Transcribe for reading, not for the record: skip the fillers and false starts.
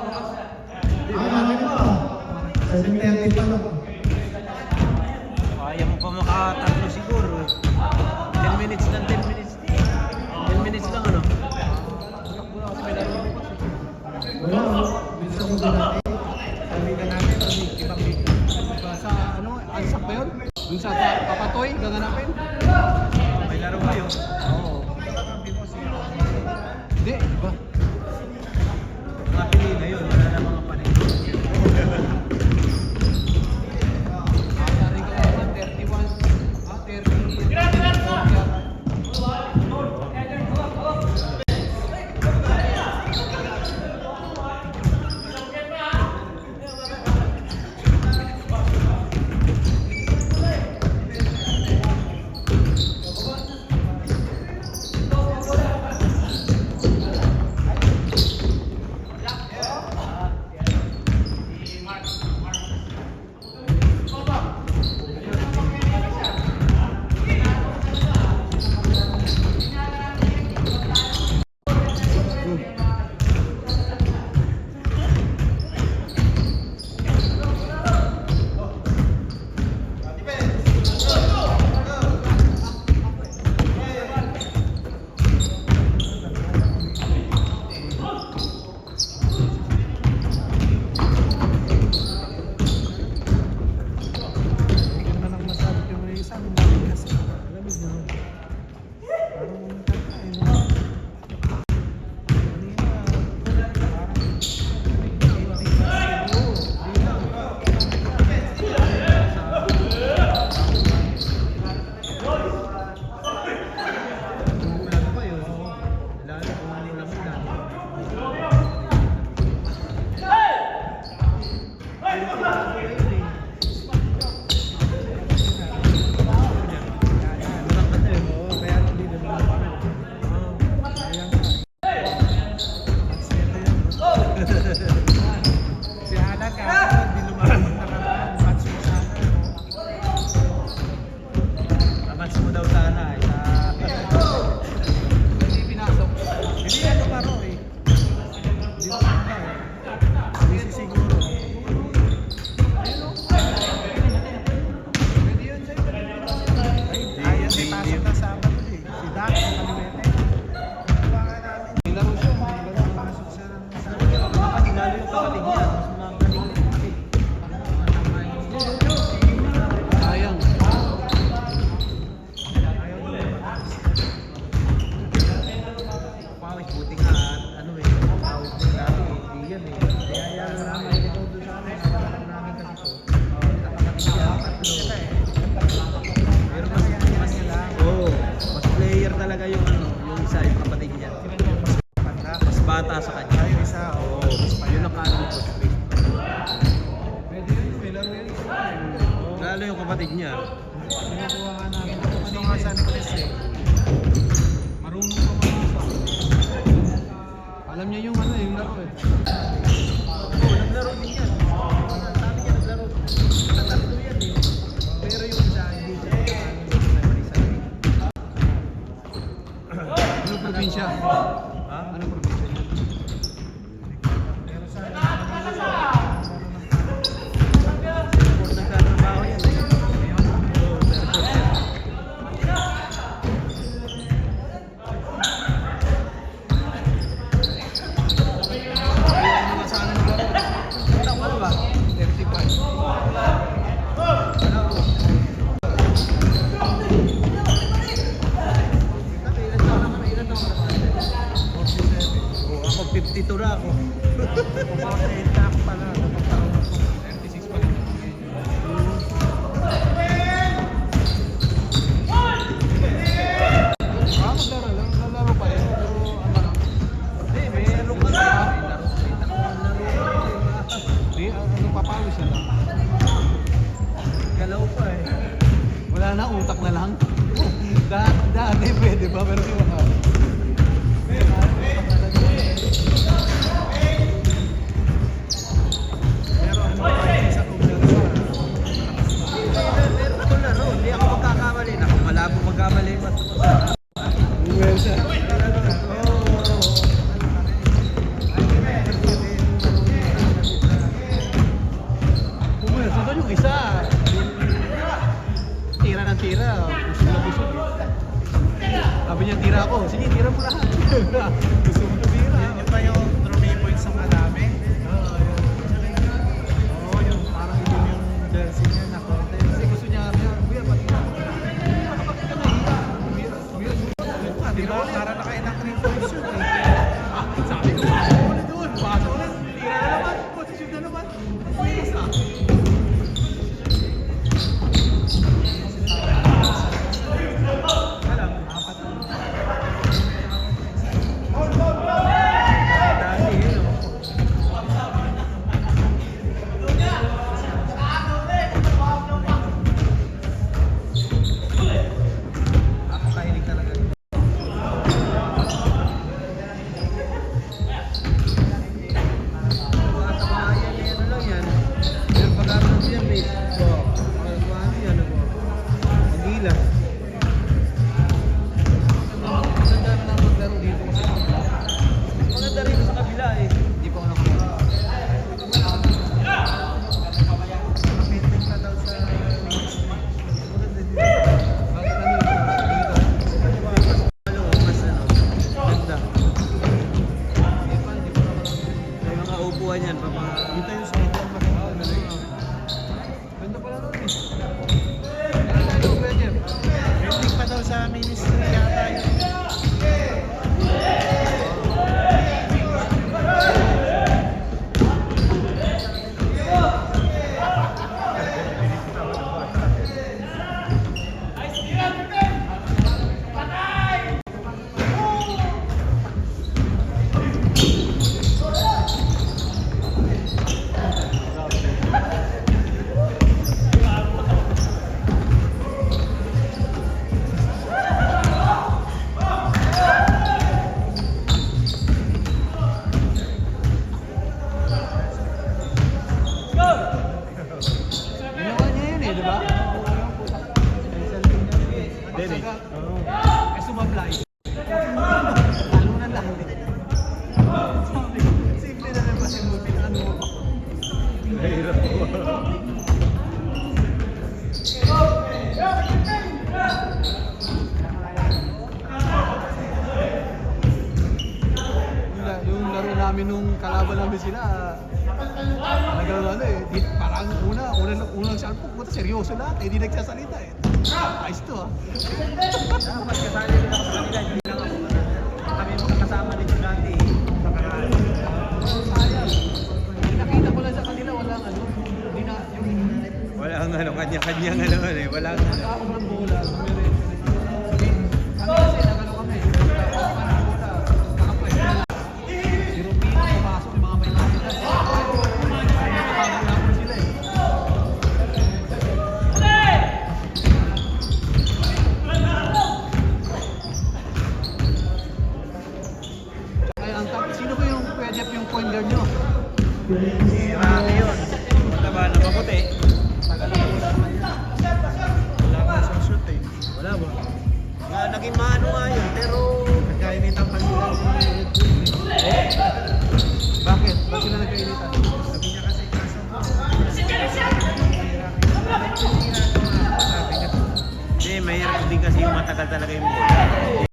Marami pa. 7:30 pa lang. Kaya mo pa makatatlo siguro. 10 minutes lang, 10 minutes. 10 minutes lang ano? Wala, bisa ko din natin. Sabi ka natin, ibang liga. Sa ano, Alsak ba yun? Yung sa Papatoy, gaganapin? May laro kayo. Oo. Hindi, iba. Mga Pilina yun, wala na mga panin. Sabi ka naman, 31. 30. bata sa kanya. Ay, yung isa, oo. Yun ang kaano ko. Pwede yun, may laro yun. Lalo yung kapatid niya. Pinukuha nga namin. Ano nga sa Nicolas eh. Marunong pa mga. Alam niya yung ano, yung laro eh. Oo, naglaro din yan. Sabi niya naglaro. Naglaro yan eh. Pero yung isa, hindi siya. Ano probinsya? Ha? Ano probinsya? Nagtatrabaho yan eh. Oo, Ano ba? 35. Ako 52 na ako. Attack pala. 36 pa rin. Maglaro pa yun. Pero ano? Hindi, meron ka na. Hindi, ano papawis na lang. Galaw pa eh. Wala na, utak na lang. Dati pwede ba? Pero di ba? nakuha niyan. Dito yung schedule mo rin. Ganda pala nun eh. Ano tayo, Kuya Jeff? Pending pa daw sa ministry yata yun. Ginawa niya yun eh, di ba? Hindi eh. Eh, sumablay. Lalo na lang eh. Sabi ko, simple na lang ba si Mutin? Ano mo pa? Mahirap po. Yung laro namin nung kalaban namin sila, talagang ano eh, parang unang salpok, puta seryoso lahat eh, di nagsasalita eh. Ayos to ah. Dapat kasali rin ako sa kanila. Hindi lang ako. Kami makakasama dito dati. Nakaraan. Sayang. Yung nakita ko lang sa kanila, walang ano, hindi na, yung Walang ano, kanya-kanyang ano eh. Walang ano. nag-aakong ng bola, kami kasi nagano kami, nakapwede na lang. Si Rubino pumasok, yung mga may nakita. Nakapagulapon sila eh. Kaya ang top, sino ba yung pwede yung point guard nyo? Si Rami yun. Taba na maputi. Wala ka sa shoot eh. Wala ba? Nga, naging maano nga yun, pero... Nagkainitan pa sila si Bakit? Ba't sila nagkainitan? Sabi niya kasi kaso mo. Sabi niya. Hindi, mahirap din kasi yung matagal talaga yung bola.